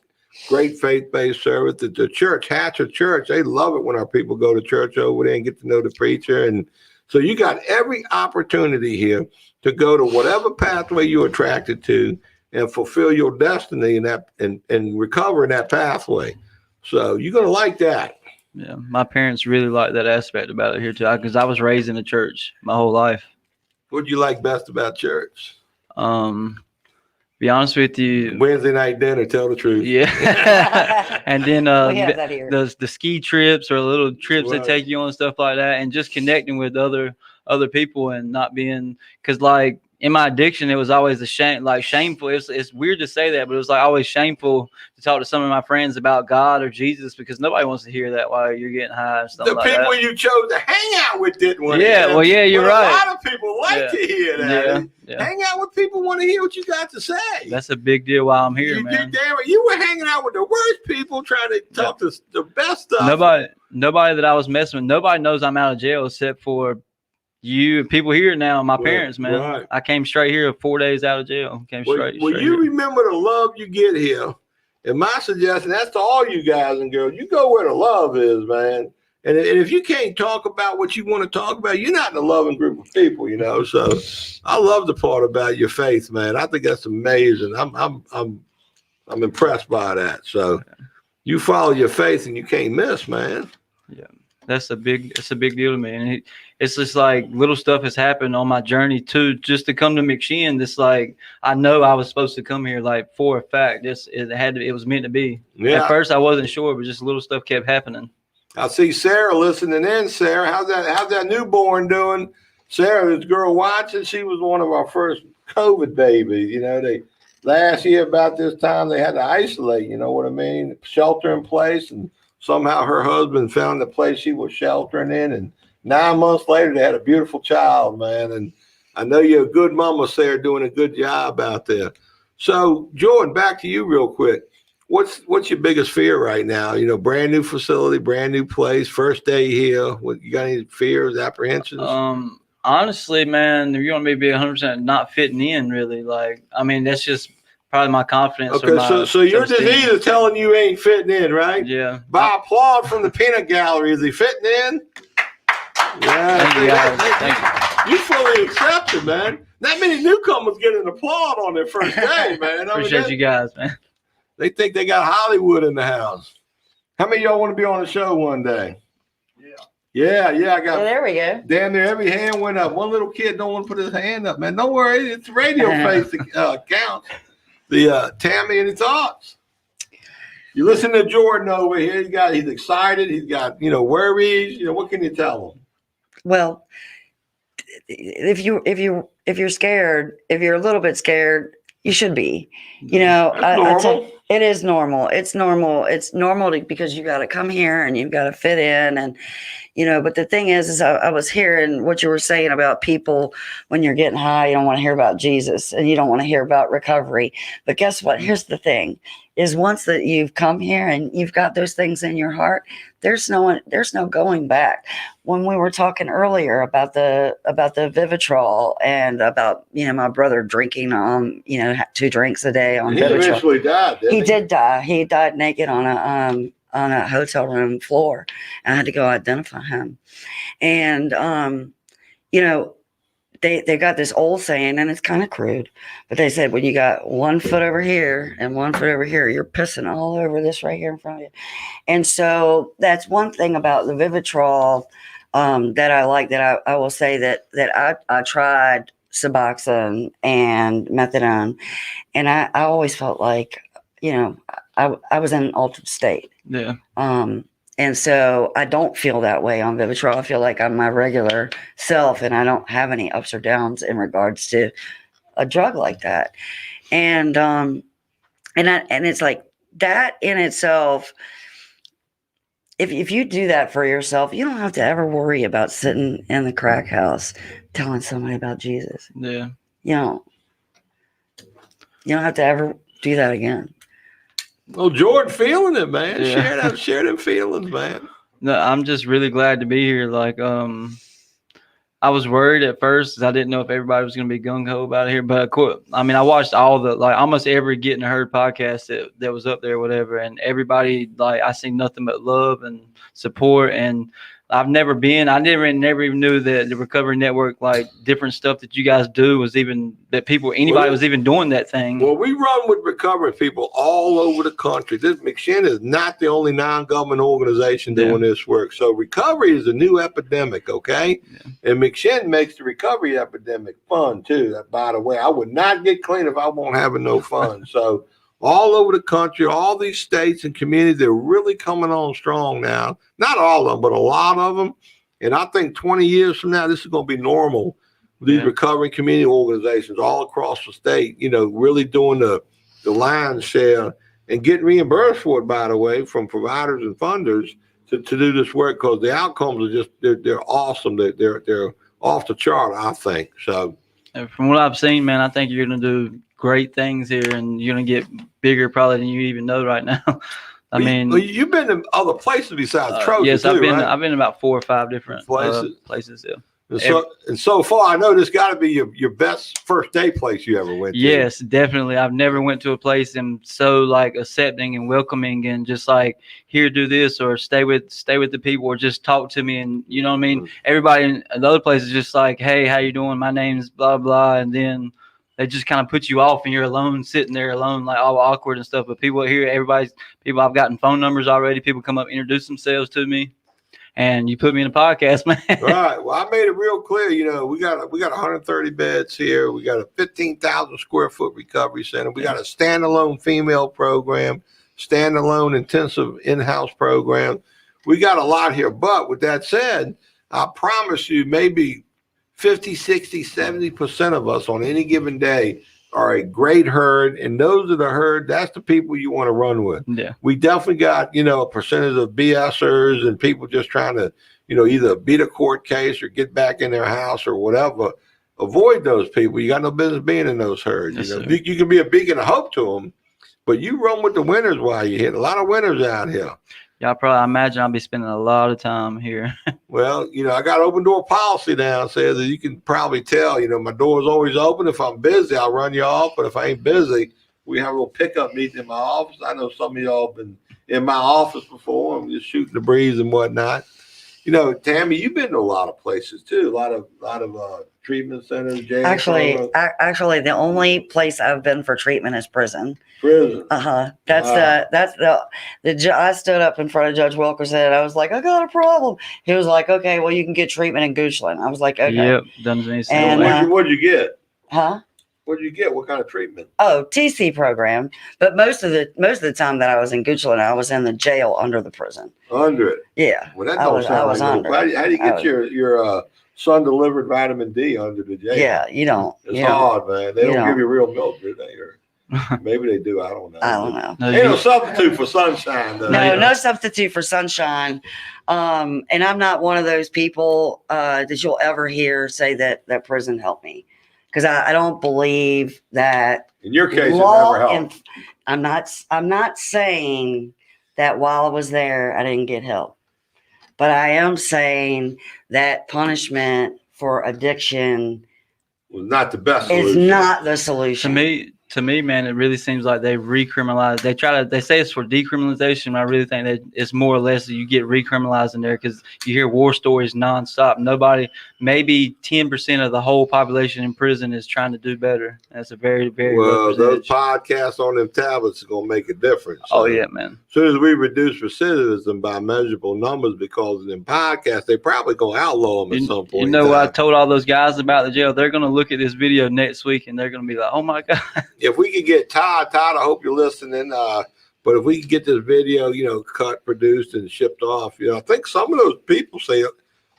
A: great faith-based service. The church, Hatcher Church, they love it when our people go to church over there and get to know the preacher. And so you got every opportunity here to go to whatever pathway you're attracted to and fulfill your destiny in that and recover in that pathway. So you're gonna like that.
B: Yeah, my parents really like that aspect about it here too, because I was raised in the church my whole life.
A: What do you like best about church?
B: Be honest with you,
A: Wednesday night dinner. Tell the truth.
B: yeah. And then
C: We have that here.
B: the ski trips or little trips
A: Right.
B: that take you on, stuff like that, and just connecting with other people and not being, because like in my addiction it was always shameful. It's weird to say that, but it was like always shameful to talk to some of my friends about God or Jesus, because nobody wants to hear that while you're getting high or something
A: The
B: like
A: people
B: that.
A: you chose to hang out with didn't want to
B: Yeah,
A: hear
B: well, yeah, you're
A: but
B: right.
A: A lot of people like to hear that.
B: Yeah.
A: Hang out with people want to hear what you got to say.
B: That's a big deal while I'm here,
A: you
B: man.
A: damn it. You were hanging out with the worst people trying to talk to the best stuff.
B: Nobody that I was messing with, nobody knows I'm out of jail except for you, people here now, my parents, man.
A: Right.
B: I came straight here 4 days out of jail.
A: Well, you
B: here.
A: remember the love you get here. And my suggestion, that's to all you guys and girls, you go where the love is, man. And if you can't talk about what you want to talk about, you're not in a loving group of people, you know. So I love the part about your faith, man. I think that's amazing. I'm impressed by that. So you follow your faith and you can't miss, man.
B: Yeah. It's a big deal to me. And it's just like little stuff has happened on my journey too, just to come to McShin. This like, I know I was supposed to come here, like for a fact. It was meant to be.
A: Yeah.
B: At first I wasn't sure, but just little stuff kept happening.
A: I see Sarah listening in. Sarah, how's that newborn doing? Sarah, this girl watching, she was one of our first COVID babies. You know, last year about this time they had to isolate, you know what I mean? Shelter in place, and somehow her husband found the place she was sheltering in, and 9 months later they had a beautiful child, man. And I know you're a good mama, Sarah, doing a good job out there. So Jordan, back to you real quick. What's your biggest fear right now? You know, brand new facility, brand new place, first day here. You got any fears, apprehensions?
B: Honestly, man, if you want me to be 100% not fitting in, really, like, I mean, that's just probably my confidence.
A: Okay, so your disease is telling you ain't fitting in, right?
B: Yeah.
A: By applaud from the peanut gallery. Is he fitting in? Yeah.
B: Thank you, guys. Thank you.
A: You fully accepted, man. Not many newcomers get an applaud on their first day, man.
B: Appreciate you guys, man.
A: They think they got Hollywood in the house. How many of y'all want to be on the show one day? Yeah. I got.
C: There we go.
A: Damn near every hand went up. One little kid don't want to put his hand up, man. Don't worry, it's radio face that counts. The Tammy, any thoughts? You listen to Jordan over here. He's excited. He's got worries. What can you tell him?
C: Well, if you're scared, if you're a little bit scared, you should be. It is normal. It's normal. It's normal because you got to come here and you've got to fit in. And, but the thing is I was hearing what you were saying about people when you're getting high, you don't want to hear about Jesus and you don't want to hear about recovery. But guess what? Here's the thing is once that you've come here and you've got those things in your heart, there's no going back. When we were talking earlier about the Vivitrol and about, my brother drinking 2 drinks a day on Vivitrol. He eventually died, didn't he? He did die. He died naked on a hotel room floor. I had to go identify him. And, they got this old saying, and it's kind of crude, but they said, when you got 1 foot over here and 1 foot over here, you're pissing all over this right here in front of you. And so that's one thing about the Vivitrol that I like, that I will say that I tried Suboxone and methadone, and I always felt like, I was in an altered state.
B: Yeah.
C: And so I don't feel that way on Vivitrol. I feel like I'm my regular self and I don't have any ups or downs in regards to a drug like that. And it's like that in itself. If you do that for yourself, you don't have to ever worry about sitting in the crack house telling somebody about Jesus.
B: Yeah.
C: You don't have to ever do that again.
A: Well, Jordan feeling it, man.
B: Yeah.
A: Share them feelings, man.
B: No, I'm just really glad to be here. Like, I was worried at first because I didn't know if everybody was going to be gung-ho about it here. But of course, I mean, I watched almost every Getting Heard podcast that was up there, whatever. And everybody, I seen nothing but love and support. And I've never been. I never even knew that the Recovery Network, like different stuff that you guys do, was even that anybody was even doing that thing.
A: Well, we run with recovery people all over the country. This McShin is not the only non-government organization doing this work. So recovery is a new epidemic, okay? Yeah. And McShin makes the recovery epidemic fun too. By the way, I would not get clean if I won't have no fun. So all over the country, all these states and communities, they're really coming on strong now. Not all of them, but a lot of them. And I think 20 years from now, this is going to be normal. These recovery community organizations all across the state, really doing the lion's share and getting reimbursed for it, by the way, from providers and funders to do this work, because the outcomes are just, they're awesome. They're off the chart, I think. So
B: from what I've seen, man, I think you're going to do great things here, and you're going to get bigger probably than you even know right now. I mean,
A: you've been to other places besides Trojan.
B: Yes,
A: too,
B: right? I've been about 4 or 5 different places. Yeah.
A: And so far, I know this got to be your best first day place you ever went to.
B: Yes, definitely. I've never went to a place and so like accepting and welcoming and just like, here, do this, or stay with the people, or just talk to me, and you know what I mean. Everybody in the other place is just like, hey, how you doing? My name's blah blah, and then they just kind of put you off, and you're alone, sitting there alone, like all awkward and stuff. But people here, people, I've gotten phone numbers already. People come up, introduce themselves to me. And you put me in a podcast, man.
A: Right. Well, I made it real clear. We got 130 beds here. We got a 15,000 square foot recovery center. We got a standalone female program, standalone intensive in-house program. We got a lot here. But with that said, I promise you, maybe 50, 60, 70% of us on any given day are a great herd, and those that are herd, that's the people you want to run with.
B: Yeah.
A: We definitely got, a percentage of BSers and people just trying to, either beat a court case or get back in their house or whatever. Avoid those people. You got no business being in those herds.
B: Yes,
A: you can be a beacon of hope to them, but you run with the winners while you're here. A lot of winners out here.
B: Yeah, I imagine I'll be spending a lot of time here.
A: Well, I got open door policy downstairs, that you can probably tell. My door's always open. If I'm busy, I'll run you off. But if I ain't busy, we have a little pickup meeting in my office. I know some of y'all have been in my office before. I'm just shooting the breeze and whatnot. Tammy, you've been to a lot of places too. A lot of treatment centers, jails.
C: Actually, the only place I've been for treatment is prison.
A: Prison.
C: That's the I stood up in front of Judge Wilkerson and I was like, I got a problem. He was like, okay, well, you can get treatment in Goochland. I was like, okay.
B: Yep, doesn't make sense.
C: And
A: what'd you get?
C: Huh?
A: What did you get? What kind of treatment?
C: Oh, TC program. But most of the time that I was in Goochland, I was in the jail under the prison.
A: Under it?
C: Yeah.
A: Well, that don't sound like
C: under.
A: How do you get your son delivered vitamin D under the jail?
C: Yeah, you don't.
A: It's hard, man. They don't give you real milk, do they? Or maybe they do. I don't know.
C: I don't know.
A: Ain't no substitute for sunshine, though.
C: No substitute for sunshine. And I'm not one of those people that you'll ever hear say that prison helped me. Because I don't believe that.
A: In your case, it never helped.
C: I'm not saying that while I was there, I didn't get help. But I am saying that punishment for addiction
A: was not the best solution.
C: Is not the solution.
B: To me, man, it really seems like they recriminalize. They say it's for decriminalization. But I really think that it's more or less that you get recriminalized in there, because you hear war stories nonstop. Maybe 10% of the whole population in prison is trying to do better. That's a very, very
A: well. Those podcasts on them tablets are gonna make a difference.
B: Oh yeah, man.
A: As soon as we reduce recidivism by measurable numbers, because of them podcasts, they probably gonna outlaw them at some point.
B: You know what I told all those guys about the jail? They're gonna look at this video next week and they're gonna be like, "Oh my God."
A: If we could get Todd, I hope you're listening. But if we could get this video, cut, produced, and shipped off, I think some of those people say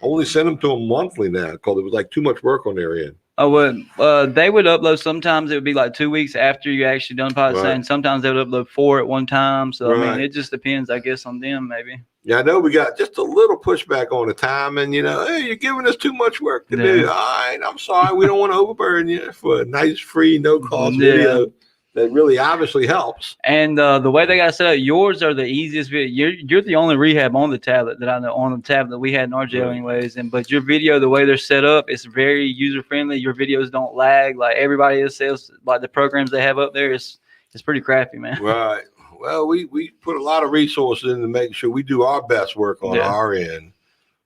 A: only send them to them monthly now, because it was like too much work on their end.
B: Oh, well, they would upload. Sometimes it would be like 2 weeks after you actually done podcast. Right. Sometimes they would upload 4 at one time. So right. I mean, it just depends, I guess, on them maybe.
A: Yeah, I know we got just a little pushback on the time, and hey, you're giving us too much work to do. All right, I'm sorry, we don't want to overburden you for a nice, free, no-cost video that really obviously helps.
B: And the way they got set up, yours are the easiest video. You're the only rehab on the tablet that I know, on the tablet that we had in our jail, anyways. But your video, the way they're set up, it's very user friendly. Your videos don't lag like everybody else says. Like the programs they have up there, it's pretty crappy, man.
A: Right. Well, we put a lot of resources in to make sure we do our best work on our end.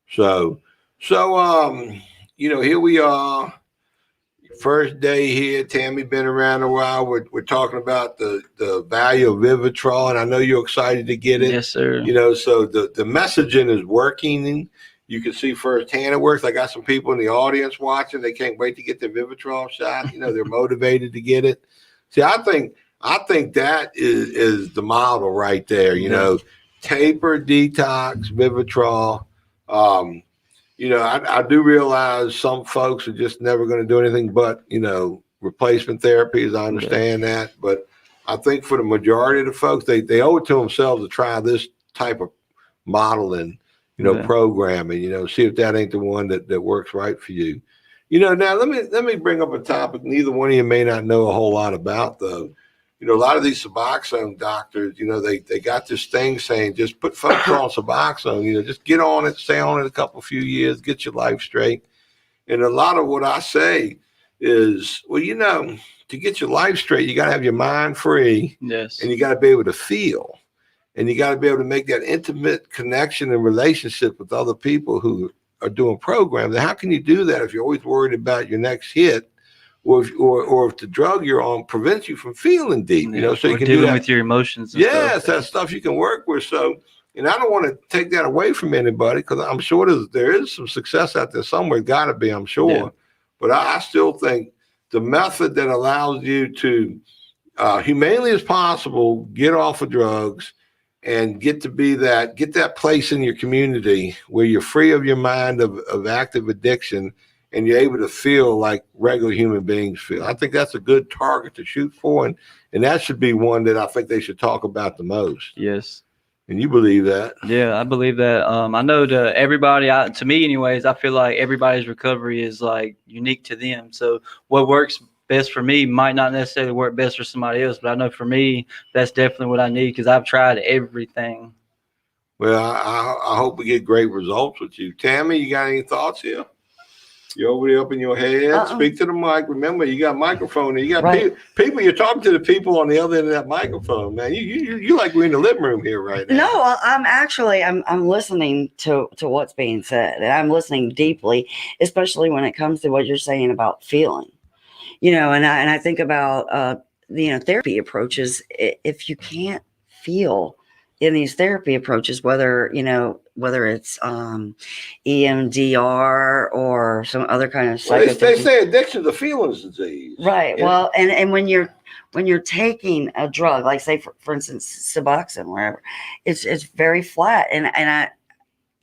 A: So, here we are. First day here. Tammy been around a while. We're talking about the value of Vivitrol, and I know you're excited to get it.
B: Yes, sir.
A: So the messaging is working. You can see firsthand it works. I got some people in the audience watching. They can't wait to get the Vivitrol shot. They're motivated to get it. See, I think that is the model right there. Taper, detox, Vivitrol. I do realize some folks are just never going to do anything but, replacement therapies. I understand that. But I think for the majority of the folks, they owe it to themselves to try this type of modeling, programming, see if that ain't the one that works right for you. Now let me bring up a topic neither one of you may not know a whole lot about, though. A lot of these Suboxone doctors, they got this thing saying just put folks on Suboxone, just get on it, stay on it a few years, get your life straight. And a lot of what I say is, well, to get your life straight, you got to have your mind free.
B: Yes.
A: And you got to be able to feel. And you got to be able to make that intimate connection and relationship with other people who are doing programs. And how can you do that if you're always worried about your next hit? Or if the drug you're on prevents you from feeling deep, so you can
B: dealing
A: do that
B: with your emotions.
A: Yes, that stuff you can work with. So, and I don't want to take that away from anybody because I'm sure there is some success out there somewhere. Got to be, I'm sure. Yeah. But I still think the method that allows you to humanely as possible get off of drugs and get that place in your community where you're free of your mind of active addiction. And you're able to feel like regular human beings feel. I think that's a good target to shoot for, and that should be one that I think they should talk about the most.
B: Yes.
A: And you believe that?
B: Yeah, I believe that. I know to everybody, to me anyways, I feel like everybody's recovery is like unique to them. So what works best for me might not necessarily work best for somebody else, but I know for me, that's definitely what I need because I've tried everything.
A: Well, I hope we get great results with you. Tammy, you got any thoughts here? You're over there up in your head. Speak to the mic. Remember, you got a microphone. You got people. You're talking to the people on the other end of that microphone, man. You like we're in the living room here right now.
C: No, I'm listening to what's being said, and I'm listening deeply, especially when it comes to what you're saying about feeling. And I think about therapy approaches. If you can't feel in these therapy approaches, whether it's EMDR or some other kind of
A: psychotherapy. They say addiction is a feelings disease.
C: Right. Yeah. Well, and when you're taking a drug, like say for instance Suboxone, wherever, it's very flat. And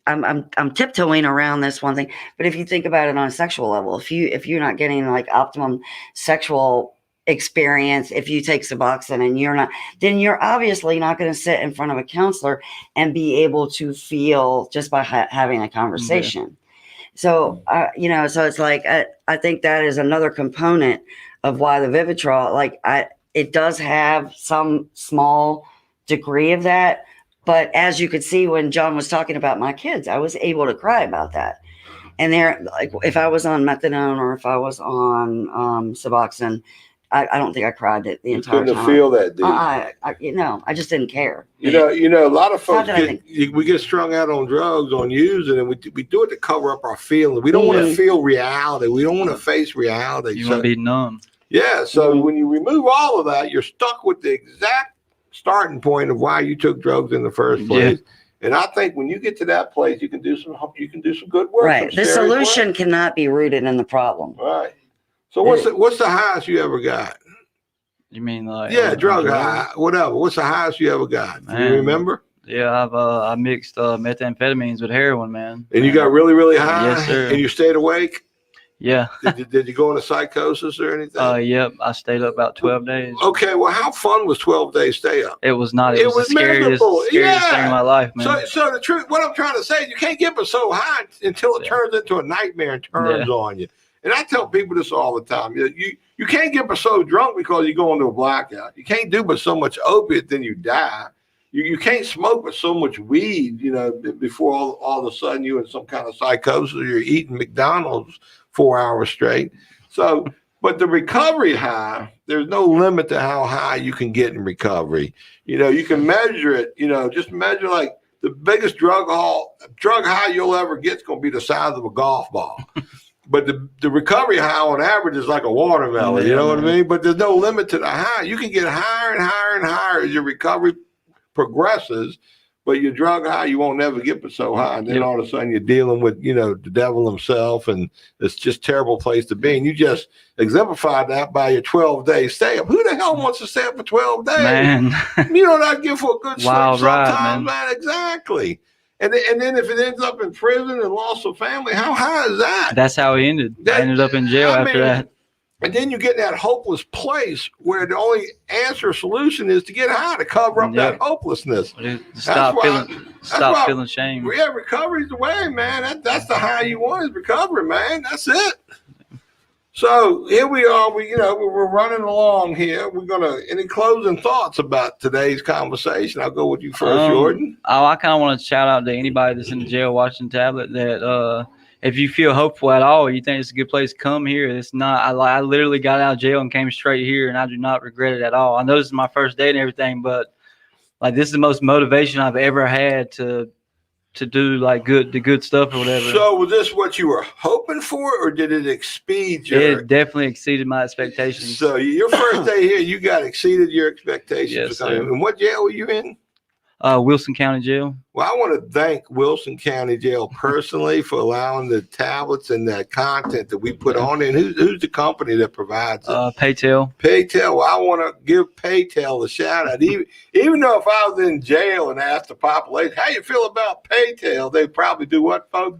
C: I'm tiptoeing around this one thing, but if you think about it on a sexual level, if you're not getting like optimum sexual experience, if you take Suboxone and you're not, then you're obviously not going to sit in front of a counselor and be able to feel just by having a conversation. Mm-hmm. So so it's like I think that is another component of why the Vivitrol, it does have some small degree of that, but as you could see when John was talking about my kids, I was able to cry about that. And they're like, if I was on methadone or if I was on Suboxone, I don't think I cried the entire time.
A: Couldn't feel that deep.
C: I just didn't care.
A: A lot of folks we get strung out on drugs, on using, and we do it to cover up our feelings. We don't want to feel reality. We don't want to face reality.
B: You want to be numb.
A: Yeah. So when you remove all of that, you're stuck with the exact starting point of why you took drugs in the first place. Yeah. And I think when you get to that place, you can do some good work.
C: Right. The solution cannot be rooted in the problem.
A: Right. So what's the highest you ever got?
B: You mean like
A: drug high, whatever. What's the highest you ever got? Do you remember?
B: Yeah, I mixed methamphetamines with heroin, man.
A: And you got really, really high?
B: Yes, sir.
A: And you stayed awake?
B: Yeah.
A: Did you go into psychosis or anything?
B: Yep. I stayed up about 12 days.
A: Okay. Well, how fun was 12 days stay up?
B: It was not. It was the scariest thing in my life, man.
A: So the truth, what I'm trying to say is you can't get so high until it turns into a nightmare and turns on you. And I tell people this all the time. You can't get so drunk because you go into a blackout. You can't do but so much opiate, then you die. You can't smoke with so much weed, before all of a sudden you're in some kind of psychosis or you're eating McDonald's 4 hours straight. So, but the recovery high, there's no limit to how high you can get in recovery. You can measure it, just measure like the biggest drug high you'll ever get is going to be the size of a golf ball. But the recovery high on average is like a watermelon, you know what I mean? But there's no limit to the high. You can get higher and higher and higher as your recovery progresses, but your drug high, you won't never get but so high. And then all of a sudden you're dealing with, the devil himself, and it's just a terrible place to be. And you just exemplified that by your 12-day stay up. Who the hell wants to stay up for 12 days?
B: Man.
A: Not good for a good sleep
B: Wild
A: sometimes,
B: ride,
A: man. Exactly. And then if it ends up in prison and loss of family, how high is that?
B: That's how he ended. I ended up in jail after that.
A: And then you get in that hopeless place where the only solution is to get high to cover up that hopelessness.
B: Stop feeling shame.
A: Yeah, recovery's the way, man. That's the high you want is recovery, man. That's it. So here we are. We're running along here. Any closing thoughts about today's conversation? I'll go with you first, Jordan.
B: I kind of want to shout out to anybody that's in the jail watching Tablet that if you feel hopeful at all, you think it's a good place to come here. It's not. I literally got out of jail and came straight here, and I do not regret it at all. I know this is my first day and everything, but this is the most motivation I've ever had to do the good stuff or whatever.
A: So was this what you were hoping for, or did it exceed
B: It definitely exceeded my expectations.
A: So your first day here, you got exceeded your expectations.
B: Yes, sir.
A: And what jail were you in?
B: Wilson County Jail.
A: Well, I want to thank Wilson County Jail personally for allowing the tablets and that content that we put on. And who's the company that provides it?
B: Paytel.
A: Paytel. Well, I want to give Paytel a shout out. Even though if I was in jail and asked the population, how you feel about Paytel, they probably do what, folks?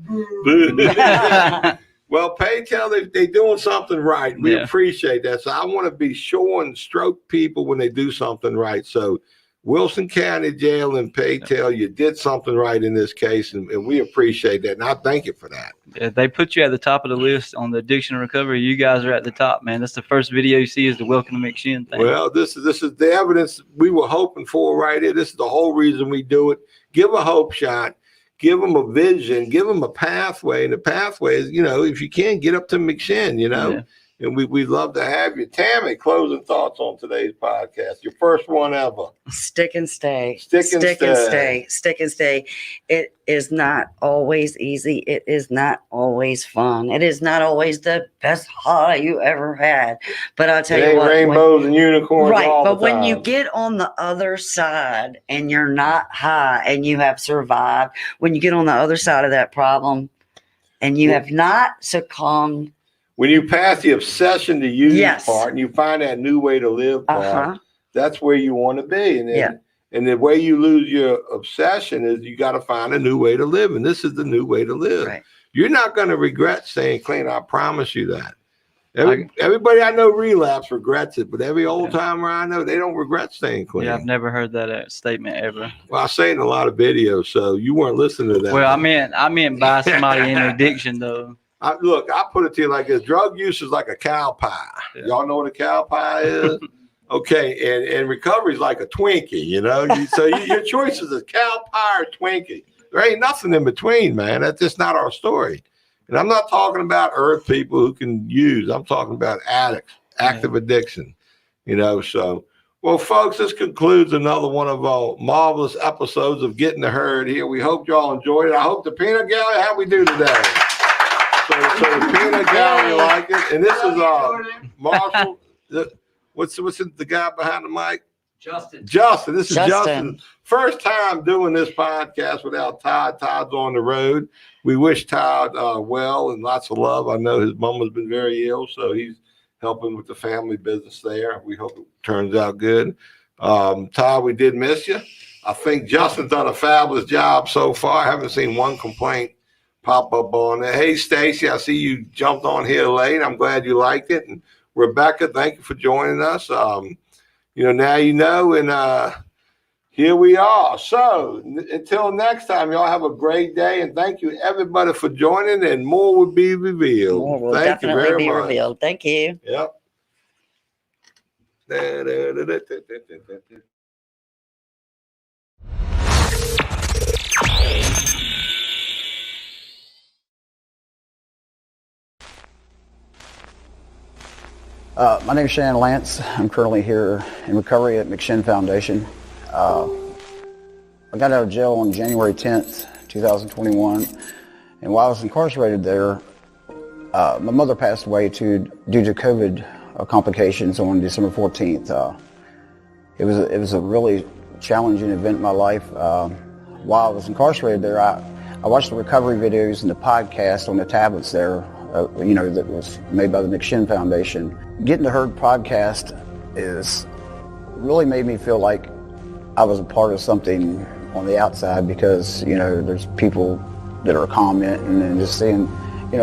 A: Well, Paytel, they doing something right. We appreciate that. So I want to be sure and stroke people when they do something right. So Wilson County Jail and Paytel, you did something right in this case, and we appreciate that. And I thank you for that.
B: Yeah, they put you at the top of the list on the addiction recovery. You guys are at the top, man. That's the first video you see is the Welcome to McShin thing.
A: Well, this is the evidence we were hoping for right here. This is the whole reason we do it. Give a hope shot. Give them a vision. Give them a pathway. And the pathway is, if you can, get up to McShin, Yeah. And we'd love to have you. Tammy, closing thoughts on today's podcast. Your first one ever.
C: Stick and stay.
A: Stick and stay.
C: Stick and stay. It is not always easy. It is not always fun. It is not always the best high you ever had. But I'll tell you what.
A: Rainbows and unicorns.
C: Right.
A: All
C: But
A: the
C: when
A: time.
C: you get on the other side and you're not high and you have survived, when you get on the other side of that problem and you have not succumbed.
A: When you pass the obsession to use part and you find that new way to live part, that's where you want to be. And the way you lose your obsession is you got to find a new way to live. And this is the new way to live.
C: Right.
A: You're not going to regret staying clean. I promise you that. Everybody I know relapse regrets it, but every old timer I know, they don't regret staying clean.
B: Yeah, I've never heard that statement ever.
A: Well, I say it in a lot of videos, so you weren't listening to that.
B: Well, I meant by somebody in addiction, though.
A: Look, I put it to you like this. Drug use is like a cow pie. Yeah. Y'all know what a cow pie is? Okay, and recovery is like a Twinkie, So your choice is a cow pie or Twinkie. There ain't nothing in between, man. That's just not our story. And I'm not talking about earth people who can use. I'm talking about addicts, active addiction, So, well, folks, this concludes another one of our marvelous episodes of Getting the Herd here. We hope y'all enjoyed it. I hope the peanut gallery, how we do today? So the peanut gallery like it. And this is Marshall. What's the guy behind the mic? Justin. This is Justin. First time doing this podcast without Todd. Todd's on the road. We wish Todd well and lots of love. I know his mom has been very ill, so he's helping with the family business there. We hope it turns out good. Todd, we did miss you. I think Justin's done a fabulous job so far. I haven't seen one complaint pop up on there. Hey, Stacy, I see you jumped on here late. I'm glad you liked it. And Rebecca, thank you for joining us. Now you know, and here we are. So until next time, y'all have a great day, and thank you everybody for joining. And more will be revealed.
C: More will definitely be revealed. Thank you.
A: Yep.
D: My name is Shannon Lance. I'm currently here in recovery at McShin Foundation. I got out of jail on January 10th, 2021, and while I was incarcerated there, my mother passed away due to COVID complications on December 14th. It was a really challenging event in my life. While I was incarcerated there, I watched the recovery videos and the podcast on the tablets there, that was made by the McShin Foundation. Getting the Heard podcast really made me feel like I was a part of something on the outside, because, there's people that are commenting and just seeing,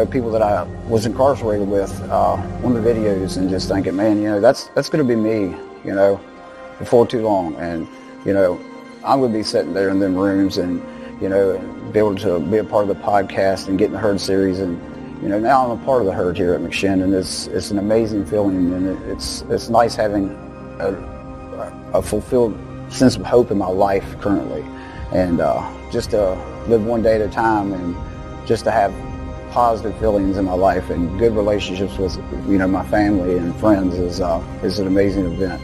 D: people that I was incarcerated with on the videos, and just thinking, man, that's going to be me, before too long. And, I'm going to be sitting there in them rooms and, be able to be a part of the podcast and Getting the Heard series. And, now I'm a part of the Heard here at McShin, and it's an amazing feeling, and it's nice having a fulfilled sense of hope in my life currently, and just to live one day at a time, and just to have positive feelings in my life and good relationships with my family and friends is an amazing event.